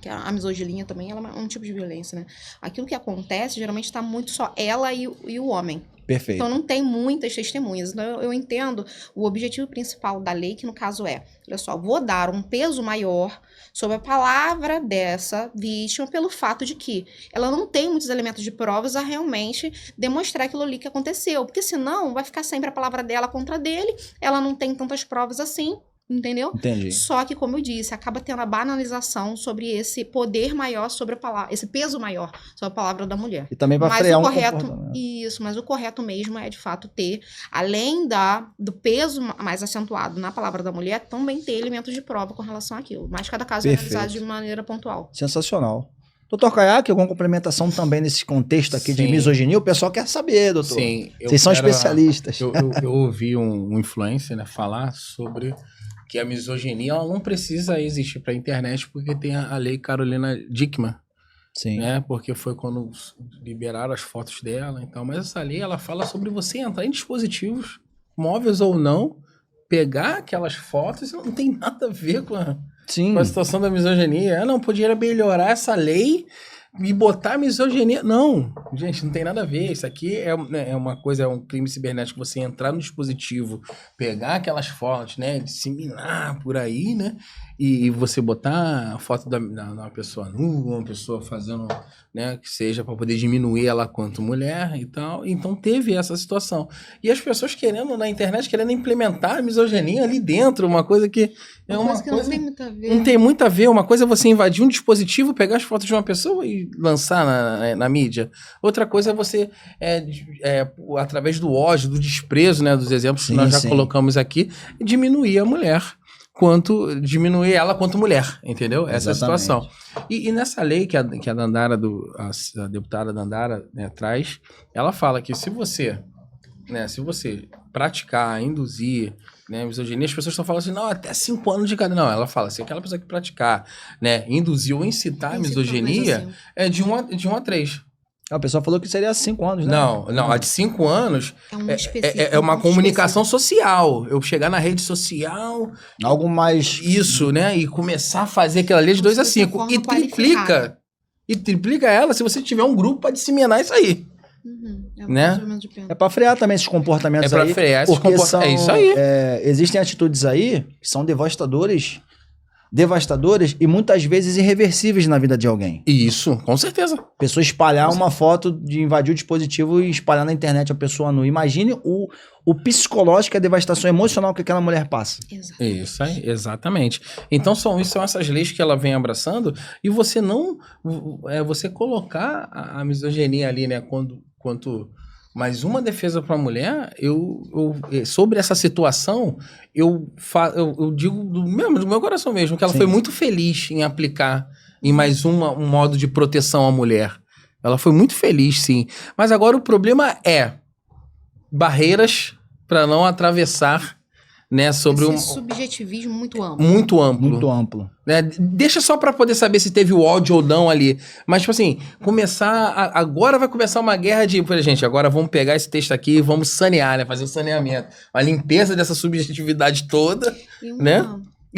que a misoginia também ela é um tipo de violência, né? Aquilo que acontece, geralmente está muito só ela e o homem. Perfeito. Então não tem muitas testemunhas. Então eu entendo o objetivo principal da lei, que no caso olha só, vou dar um peso maior sobre a palavra dessa vítima pelo fato de que ela não tem muitos elementos de provas a realmente demonstrar aquilo ali que aconteceu. Porque senão vai ficar sempre a palavra dela contra dele, ela não tem tantas provas assim. Entendeu? Entendi. Só que, como eu disse, acaba tendo a banalização sobre esse poder maior sobre a palavra, esse peso maior sobre a palavra da mulher. E também vai frear mas o correto mesmo é, de fato, ter, além do peso mais acentuado na palavra da mulher, também ter elementos de prova com relação àquilo. Mas cada caso é analisado de maneira pontual. Sensacional. Doutor Caiaque, alguma complementação também nesse contexto aqui de misoginia? O pessoal quer saber, doutor. Sim. Vocês são especialistas. Eu ouvi um influencer, né, falar sobre que a misoginia ela não precisa existir para a internet porque tem a lei Carolina Dickmann. Sim. Né? Porque foi quando liberaram as fotos dela. Então, mas essa lei ela fala sobre você entrar em dispositivos, móveis ou não, pegar aquelas fotos e não tem nada a ver com a situação da misoginia. Não, podia melhorar essa lei e botar misoginia. Não, gente, não tem nada a ver. Isso aqui é uma coisa, é um crime cibernético. Você entrar no dispositivo, pegar aquelas fotos, né, disseminar por aí, né, e você botar a foto da uma pessoa nua, uma pessoa fazendo, né, que seja para poder diminuir ela quanto mulher e tal. Então teve essa situação. E as pessoas na internet, querendo implementar a misoginia ali dentro, uma coisa que é uma coisa não tem muito a ver. Não tem muito a ver. Uma coisa é você invadir um dispositivo, pegar as fotos de uma pessoa e lançar na mídia. Outra coisa é você, através do ódio, do desprezo, né, dos exemplos que nós já colocamos aqui, diminuir a mulher. Diminuir ela quanto mulher, entendeu? Essa é a situação. E nessa lei que a Dandara, a deputada Dandara, né, traz, ela fala que se você praticar, induzir, né, misoginia, as pessoas estão falando assim, não, até 5 anos de cada. Não, ela fala, se aquela pessoa que praticar, né, induzir ou incitar a misoginia, é de 1 a 3. A pessoa falou que seria 5 anos, né? Não, a de 5 anos é uma comunicação social. Eu chegar na rede social... Algo mais... Isso, né? E começar a fazer aquela lei de 2 a 5. E triplica ela se você tiver um grupo para disseminar isso aí. Né? É para frear também esses comportamentos aí. É para frear esses comportamentos. É isso aí. Existem atitudes aí que são devastadoras devastadoras e muitas vezes irreversíveis na vida de alguém. Isso, com certeza. Pessoa espalhar uma foto de invadir o dispositivo e espalhar na internet a pessoa nua. Imagine o psicológico e a devastação emocional que aquela mulher passa. Exato. Isso aí, exatamente. Então são essas leis que ela vem abraçando e você não... você colocar a misoginia ali, né, quanto... Mas uma defesa para a mulher, sobre essa situação, eu digo do meu coração mesmo, que ela foi muito feliz em aplicar em mais um modo de proteção à mulher. Ela foi muito feliz, sim. Mas agora o problema é barreiras para não atravessar, né, sobre esse subjetivismo muito amplo. Muito amplo. Muito amplo. Né? Deixa só pra poder saber se teve o ódio ou não ali. Mas, tipo assim, agora vai começar uma guerra de... Gente, agora vamos pegar esse texto aqui e vamos sanear, né? Fazer um saneamento. Uma limpeza dessa subjetividade toda, né?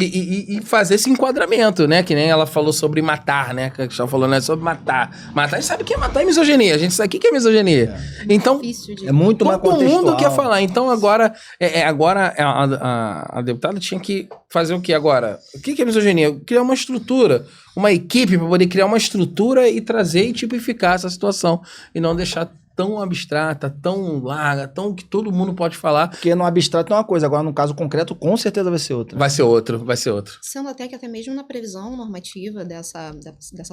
E fazer esse enquadramento, né? Que nem ela falou sobre matar, né? Que a gente tava falando, né? Sobre matar. Matar, a gente sabe que é matar é misoginia. A gente sabe o que é misoginia. Então, é muito mais contextual. Todo mundo quer falar. Então, agora a deputada tinha que fazer o quê agora? O que é misoginia? Criar uma estrutura, uma equipe para poder criar uma estrutura e trazer e tipificar essa situação. E não deixar tão abstrata, tão larga, tão que todo mundo pode falar. Porque no abstrato é uma coisa, agora no caso concreto com certeza vai ser outra. Vai ser outro. Sendo até que até mesmo na previsão normativa dessa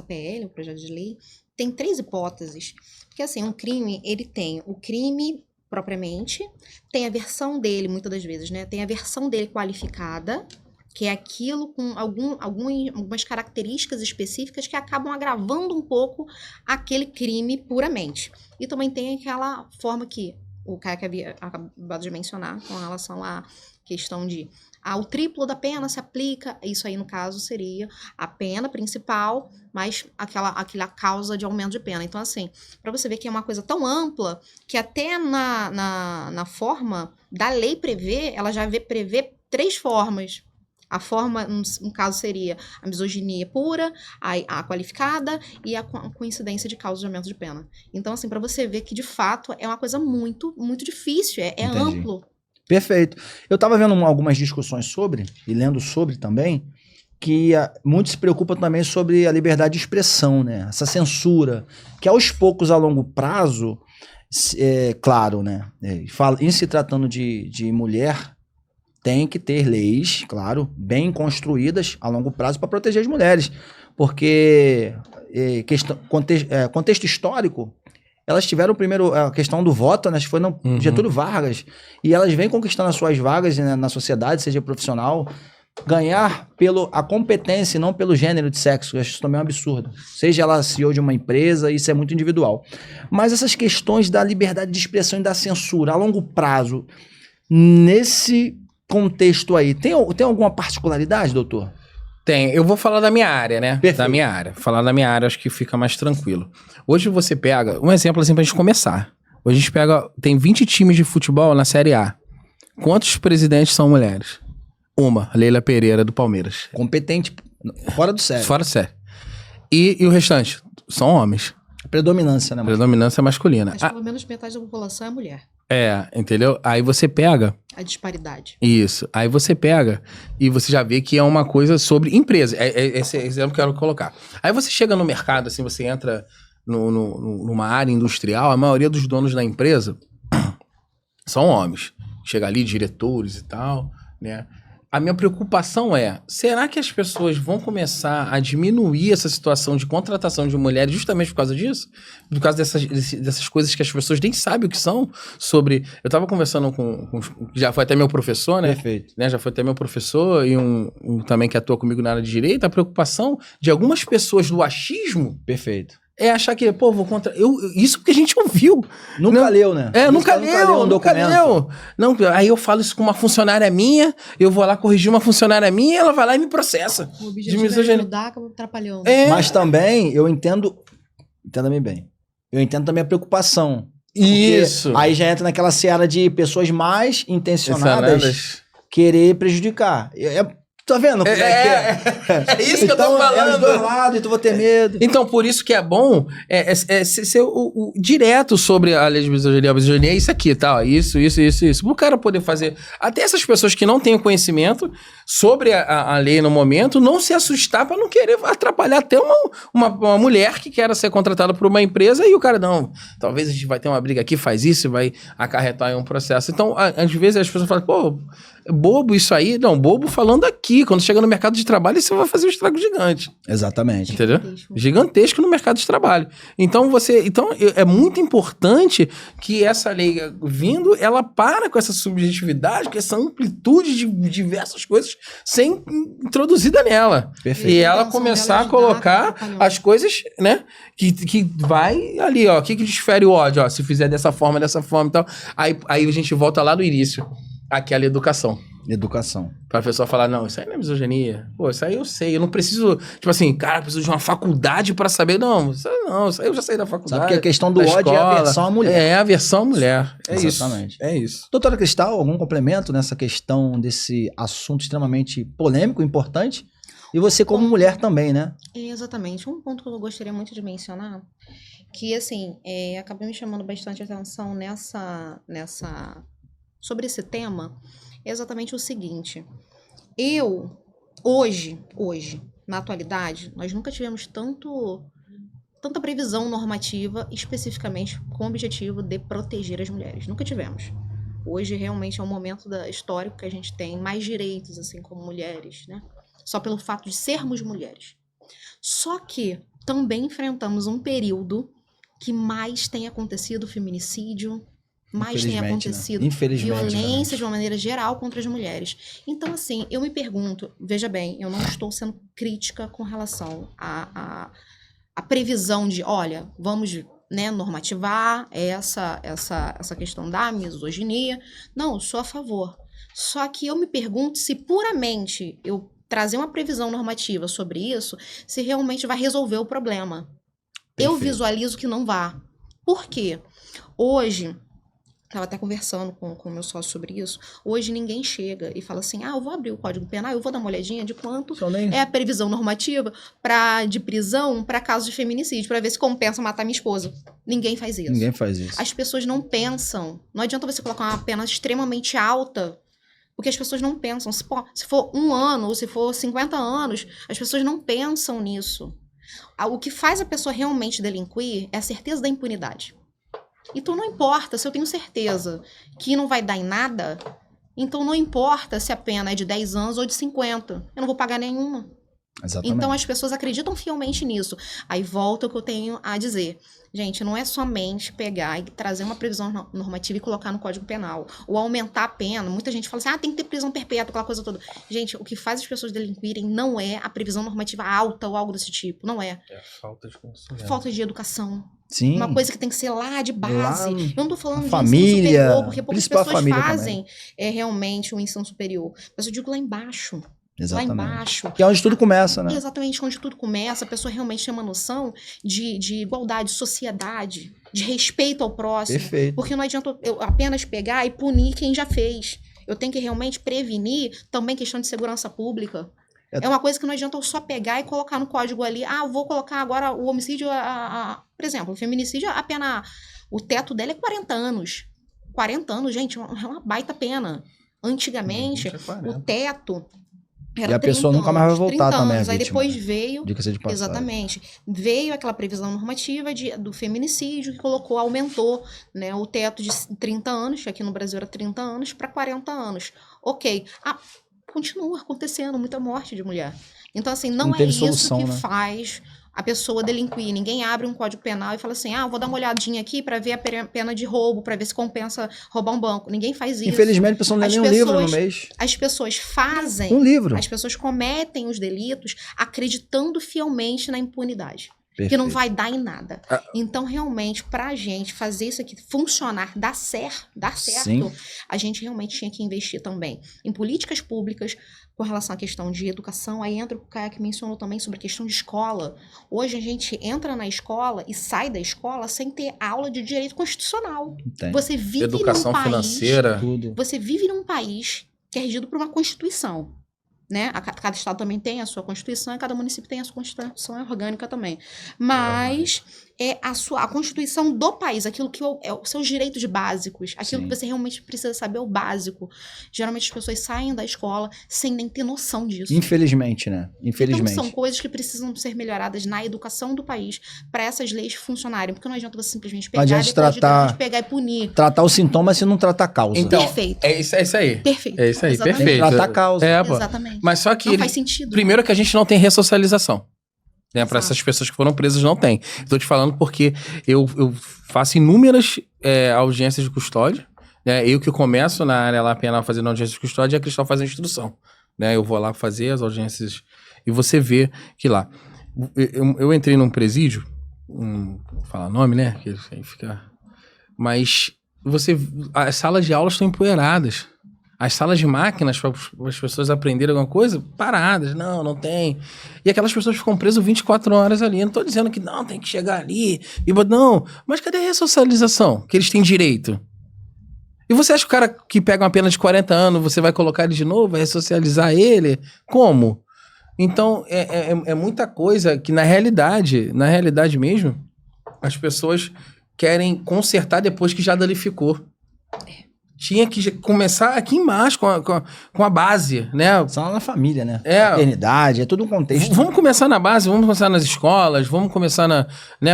PL, o projeto de lei, tem 3 hipóteses. Porque assim, um crime, ele tem o crime propriamente, tem a versão dele, muitas das vezes, né? Tem a versão dele qualificada, que é aquilo com algumas características específicas que acabam agravando um pouco aquele crime puramente. E também tem aquela forma que o Caio havia acabado de mencionar com relação à questão de o triplo da pena se aplica, isso aí no caso seria a pena principal, mas aquela causa de aumento de pena. Então assim, para você ver que é uma coisa tão ampla, que até na forma da lei prevê, ela já prevê 3 formas. A forma, um caso seria a misoginia pura, a qualificada e a coincidência de causa de aumento de pena. Então, assim, para você ver que, de fato, é uma coisa muito, muito difícil, é amplo. Perfeito. Eu estava vendo algumas discussões sobre, e lendo sobre também, que muito se preocupa também sobre a liberdade de expressão, né? Essa censura, que aos poucos, a longo prazo, claro, né? Em se tratando de mulher... Tem que ter leis, claro, bem construídas a longo prazo para proteger as mulheres. Porque, contexto histórico, elas tiveram primeiro a questão do voto, né? Acho que foi no Getúlio Vargas. E elas vêm conquistando as suas vagas, né, na sociedade, seja profissional, ganhar a competência e não pelo gênero de sexo. Eu acho isso também um absurdo. Seja ela CEO de uma empresa, isso é muito individual. Mas essas questões da liberdade de expressão e da censura a longo prazo, nesse contexto aí, tem alguma particularidade, doutor? Tem. Eu vou falar da minha área, né? Perfeito. Da minha área. Falar da minha área, acho que fica mais tranquilo. Hoje você pega... Um exemplo assim pra gente começar. Hoje a gente pega... Tem 20 times de futebol na Série A. Quantos presidentes são mulheres? Uma. Leila Pereira, do Palmeiras. Competente. Fora do sério. Fora do sério. E o restante? São homens. Predominância, né? Predominância masculina. Mas pelo menos metade da população é mulher. Entendeu? Aí você pega... A disparidade. Isso. Aí você pega e você já vê que é uma coisa sobre empresa. Esse exemplo que eu quero colocar. Aí você chega no mercado, assim, você entra numa área industrial, a maioria dos donos da empresa são homens. Chega ali, diretores e tal, né? A minha preocupação será que as pessoas vão começar a diminuir essa situação de contratação de mulheres justamente por causa disso? Por causa dessas coisas que as pessoas nem sabem o que são sobre... Eu estava conversando com já foi até meu professor, né? Perfeito. Né? Já foi até meu professor e um também que atua comigo na área de direito. A preocupação de algumas pessoas do achismo... Perfeito. É achar que, pô, vou contra... Isso porque a gente ouviu. Nunca leu, né? Nunca leu. Não, aí eu falo isso com uma funcionária minha, eu vou lá corrigir uma funcionária minha, ela vai lá e me processa. O objetivo é ajudar, acaba atrapalhando. Mas também, eu entendo... Entenda-me bem. Eu entendo também a preocupação. Isso. Aí já entra naquela seara de pessoas mais intencionadas querer prejudicar. Tá vendo? É isso que eu tô falando. É os dois lados, tu vai ter medo. Então, por isso que é bom ser direto sobre a lesbisoginia. A misoginia é isso aqui, tá? Isso. Para o cara poder fazer... Até essas pessoas que não têm conhecimento sobre a lei no momento, não se assustar para não querer atrapalhar até uma mulher que quer ser contratada por uma empresa e o cara, não, talvez a gente vai ter uma briga aqui, faz isso, vai acarretar em um processo. Então, às vezes as pessoas falam, pô, bobo isso aí. Não, bobo falando aqui. Quando chega no mercado de trabalho, você vai fazer um estrago gigante. Exatamente. Entendeu? Gigantesco no mercado de trabalho. Então, é muito importante que essa lei vindo, ela para com essa subjetividade, com essa amplitude de diversas coisas ser introduzida nela. Perfeito. E ela começar a colocar as coisas, né? Que vai ali, ó. O que difere o ódio? Ó, se fizer dessa forma e tal. Aí a gente volta lá do início. Aquela educação. Pra pessoa falar, não, isso aí não é misoginia. Pô, isso aí eu sei. Eu não preciso, tipo assim, cara, eu preciso de uma faculdade pra saber. Não, isso aí eu já saí da faculdade. Sabe que a questão do ódio é a versão à mulher. É a versão à mulher. Exatamente. É isso. Doutora Cristal, algum complemento nessa questão desse assunto extremamente polêmico, importante? E você como mulher também, né? Exatamente. Um ponto que eu gostaria muito de mencionar, que assim, acabou me chamando bastante atenção sobre esse tema, é exatamente o seguinte. Hoje, na atualidade, nós nunca tivemos tanta previsão normativa especificamente com o objetivo de proteger as mulheres. Nunca tivemos. Hoje, realmente, é um momento histórico que a gente tem mais direitos, assim, como mulheres, né? Só pelo fato de sermos mulheres. Só que também enfrentamos um período que mais tem acontecido feminicídio, mais tem acontecido violência de uma maneira geral contra as mulheres. Então, assim, eu me pergunto, veja bem, eu não estou sendo crítica com relação à previsão de, olha, vamos, né, normativar essa questão da misoginia. Não, eu sou a favor. Só que eu me pergunto se puramente eu trazer uma previsão normativa sobre isso, se realmente vai resolver o problema. Perfeito. Eu visualizo que não vá. Por quê? Hoje... Estava até conversando com o meu sócio sobre isso. Hoje ninguém chega e fala assim, eu vou abrir o Código Penal, eu vou dar uma olhadinha de quanto é a previsão normativa de prisão para casos de feminicídio, para ver se compensa matar minha esposa. Ninguém faz isso. As pessoas não pensam. Não adianta você colocar uma pena extremamente alta, porque as pessoas não pensam. Se for 1 ano ou se for 50 anos, as pessoas não pensam nisso. O que faz a pessoa realmente delinquir é a certeza da impunidade. Então não importa, se eu tenho certeza que não vai dar em nada, então não importa se a pena é de 10 anos ou de 50. Eu não vou pagar nenhuma. Exatamente. Então as pessoas acreditam fielmente nisso. Aí volta o que eu tenho a dizer. Gente, não é somente pegar e trazer uma previsão normativa e colocar no Código Penal. Ou aumentar a pena. Muita gente fala assim, tem que ter prisão perpétua, aquela coisa toda. Gente, o que faz as pessoas delinquirem não é a previsão normativa alta ou algo desse tipo. Não é. É falta de conhecimento. Falta de educação. Sim. Uma coisa que tem que ser lá de base. Eu não tô falando de família, ensino superior, porque poucas pessoas fazem realmente o ensino superior. Mas eu digo lá embaixo. Exatamente. Lá embaixo. Que é onde tudo começa, né? Exatamente, onde tudo começa. A pessoa realmente tem uma noção de igualdade, sociedade, de respeito ao próximo. Perfeito. Porque não adianta eu apenas pegar e punir quem já fez. Eu tenho que realmente prevenir também questão de segurança pública. É uma coisa que não adianta eu só pegar e colocar no código ali. Eu vou colocar agora o homicídio, por exemplo, o feminicídio, a pena, o teto dela é 40 anos. 40 anos, gente, é uma baita pena. Antigamente, o teto era 30 anos. E a pessoa nunca mais vai voltar também, Aí depois veio... Dica-se de passagem. Exatamente. Veio aquela previsão normativa do feminicídio que aumentou, né, o teto de 30 anos, que aqui no Brasil era 30 anos, para 40 anos. Ok. Continua acontecendo muita morte de mulher. Então, assim, não é isso que faz a pessoa delinquir. Ninguém abre um Código Penal e fala assim, vou dar uma olhadinha aqui para ver a pena de roubo, para ver se compensa roubar um banco. Ninguém faz isso. Infelizmente, a pessoa não lê nenhum livro no mês. As pessoas fazem... Um livro. As pessoas cometem os delitos acreditando fielmente na impunidade. Perfeito. Que não vai dar em nada. Então, realmente, pra gente fazer isso aqui funcionar, dar certo, Sim. a gente realmente tinha que investir também em políticas públicas com relação à questão de educação. Aí entra o que o Caio mencionou também sobre a questão de escola. Hoje a gente entra na escola e sai da escola sem ter aula de direito constitucional. Entendi. Você vive educação financeira. Você vive num país que é regido por uma Constituição. Né? cada estado também tem a sua Constituição e cada município tem a sua Constituição orgânica também. Mas a Constituição do país, aquilo que os seus direitos básicos, aquilo que você realmente precisa saber, o básico. Geralmente as pessoas saem da escola sem nem ter noção disso. Infelizmente, né? Infelizmente. Então são coisas que precisam ser melhoradas na educação do país para essas leis funcionarem. Porque não adianta você simplesmente pegar pegar e punir. Tratar o sintoma se não tratar a causa. Então, perfeito. É isso aí. Perfeito. É isso aí, Exatamente. perfeito. Tratar a causa. Exatamente. Mas só que não faz sentido. Primeiro que a gente não tem ressocialização. Né, para essas pessoas que foram presas não tem. Estou te falando porque eu faço inúmeras audiências de custódia. Né, eu que começo na área lá penal fazendo audiência de custódia e a Cristal faz a instrução. Né, eu vou lá fazer as audiências e você vê que lá. Eu entrei num presídio, vou falar nome, né? Que aí fica... Mas as salas de aula estão empoeiradas. As salas de máquinas para as pessoas aprenderem alguma coisa, paradas. Não tem. E aquelas pessoas ficam presas 24 horas ali. Eu não estou dizendo que não, tem que chegar ali. Não, mas cadê a ressocialização que eles têm direito? E você acha que o cara que pega uma pena de 40 anos, você vai colocar ele de novo, vai ressocializar ele? Como? Então, é muita coisa que na realidade mesmo, as pessoas querem consertar depois que já danificou. Tinha que começar aqui embaixo, com a base, né? Só na família, né? Paternidade, é tudo um contexto. Vamos começar na base, vamos começar nas escolas, vamos começar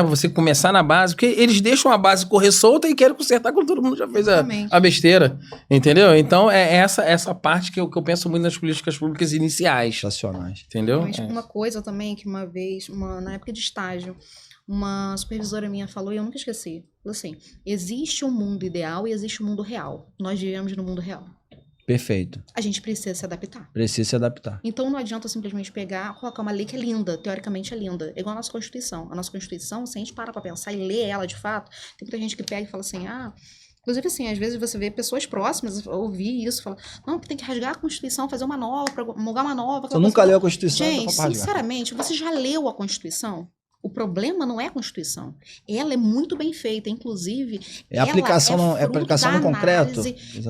você começar na base, porque eles deixam a base correr solta e querem consertar quando todo mundo já fez a besteira, entendeu? Então, é essa parte que eu penso muito nas políticas públicas iniciais. Estacionais. Entendeu? Mas uma coisa também que uma vez, na época de estágio, uma supervisora minha falou e eu nunca esqueci. Falou assim, existe um mundo ideal e existe um mundo real. Nós vivemos no mundo real. Perfeito. A gente precisa se adaptar. Precisa se adaptar. Então não adianta simplesmente colocar uma lei que é linda, teoricamente é linda. É igual a nossa Constituição. A nossa Constituição, se a gente parar pra pensar e ler ela de fato, tem muita gente que pega e fala assim, inclusive assim, às vezes você vê pessoas próximas ouvir isso, falar, não, tem que rasgar a Constituição, fazer uma nova, promulgar uma nova. Você nunca leu a Constituição? Gente, sinceramente, você já leu a Constituição? O problema não é a Constituição. Ela é muito bem feita, inclusive... É aplicação no concreto?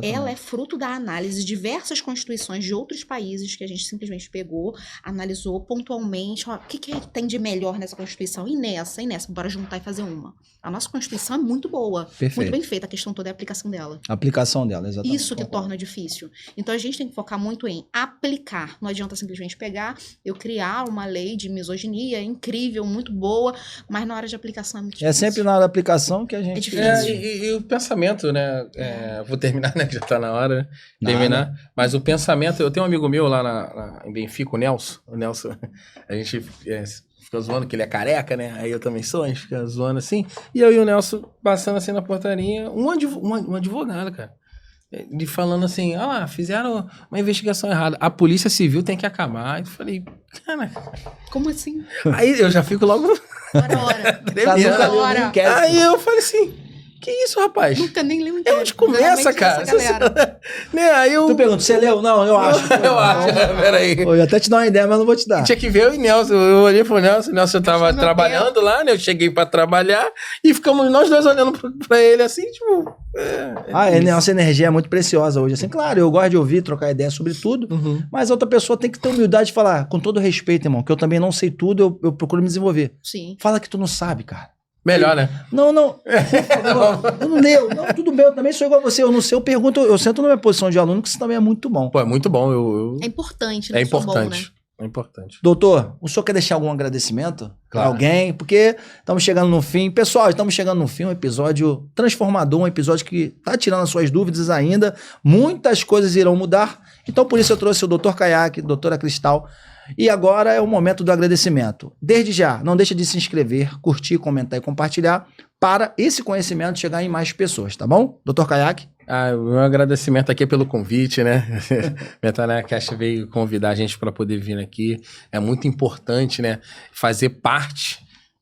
Ela é fruto da análise de diversas constituições de outros países que a gente simplesmente pegou, analisou pontualmente, o que tem de melhor nessa Constituição e nessa, bora juntar e fazer uma. A nossa Constituição é muito boa, muito bem feita, a questão toda é a aplicação dela. A aplicação dela, exatamente. Isso que torna difícil. Então a gente tem que focar muito em aplicar. Não adianta simplesmente eu criar uma lei de misoginia incrível, muito boa, mas na hora de aplicação é muito difícil. É sempre na hora da aplicação que a gente... É difícil. E o pensamento, né? Vou terminar, né? Que já tá na hora de terminar. Mas o pensamento... Eu tenho um amigo meu lá em Benfica, o Nelson. O Nelson, a gente fica zoando que ele é careca, né? Aí eu também sou, a gente fica zoando assim. E eu e o Nelson passando assim na portaria. Um advogado, cara. De falando assim, fizeram uma investigação errada. A Polícia Civil tem que acabar. Eu falei, cara... Como assim? Aí eu já fico logo... Hora. Aí eu falei assim... Que isso, rapaz? Nunca nem lembro. É onde começa, cara. Né? Aí eu... Tu pergunta, você leu? Não, eu acho. Eu acho, peraí. Eu ia até te dar uma ideia, mas não vou te dar. Tinha que ver eu e Nelson. Eu olhei pro Nelson, o Nelson tava trabalhando lá, né? Eu cheguei pra trabalhar e ficamos nós dois olhando pra ele assim, tipo... A nossa energia é muito preciosa hoje. Assim, claro, eu gosto de ouvir, trocar ideia sobre tudo, mas a outra pessoa tem que ter humildade de falar, com todo respeito, irmão, que eu também não sei tudo, eu procuro me desenvolver. Sim. Fala que tu não sabe, cara. Melhor, né? Não. Eu não leio. Não, tudo bem, eu também sou igual a você. Eu não sei, eu pergunto, eu sento na minha posição de aluno, que isso também é muito bom. Pô, é muito bom. É importante, né? É importante. Bom, né? É importante. Doutor, o senhor quer deixar algum agradecimento para alguém? Porque estamos chegando no fim. Pessoal, estamos chegando no fim, um episódio transformador, um episódio que está tirando as suas dúvidas ainda. Muitas coisas irão mudar. Então, por isso eu trouxe o Dr. Kayak, doutora Cristal. E agora é o momento do agradecimento. Desde já, não deixe de se inscrever, curtir, comentar e compartilhar para esse conhecimento chegar em mais pessoas, tá bom? Dr. Kayak? O meu agradecimento aqui é pelo convite, né? MetaNetCast veio convidar a gente para poder vir aqui. É muito importante, né? Fazer parte,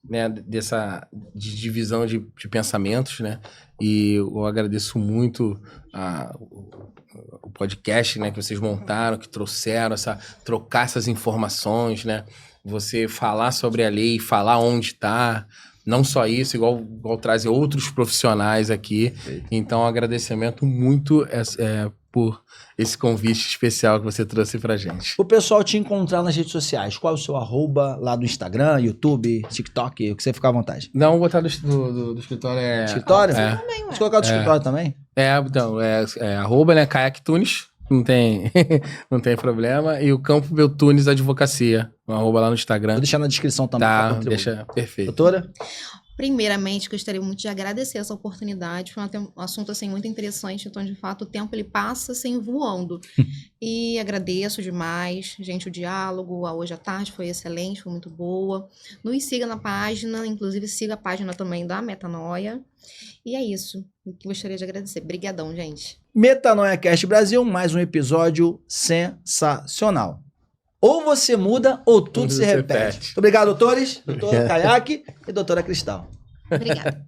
né, dessa divisão de pensamentos, né? E eu agradeço muito o podcast, né, que vocês montaram, que trouxeram, trocar essas informações, né? Você falar sobre a lei, falar onde está, Não só isso, igual trazer outros profissionais aqui. Perfeito. Então, agradecimento muito por esse convite especial que você trouxe pra gente. O pessoal te encontrar nas redes sociais, qual é o seu @ lá do Instagram, YouTube, TikTok, o que você ficar à vontade? Não, vou botar do escritório. Escritório? É. Também, ué. Vamos colocar do escritório também? Então, @ né, Kayak Tunes, não tem, não tem problema. E o Campo Beltunes Advocacia, um @ lá no Instagram. Vou deixar na descrição também. Tá, pra contribuir. deixa, perfeito. Doutora? Primeiramente, gostaria muito de agradecer essa oportunidade. Foi um assunto assim muito interessante. Então, de fato, o tempo ele passa assim voando. E agradeço demais, gente, o diálogo. A hoje à tarde foi excelente, foi muito boa. Nos siga na página, inclusive siga a página também da Metanoia. E é isso. Gostaria de agradecer. Brigadão, gente. Metanoia Cast Brasil, mais um episódio sensacional. Ou você muda, ou tudo se repete. Muito obrigado, doutores. Doutor Kayak e doutora Cristal. Obrigada.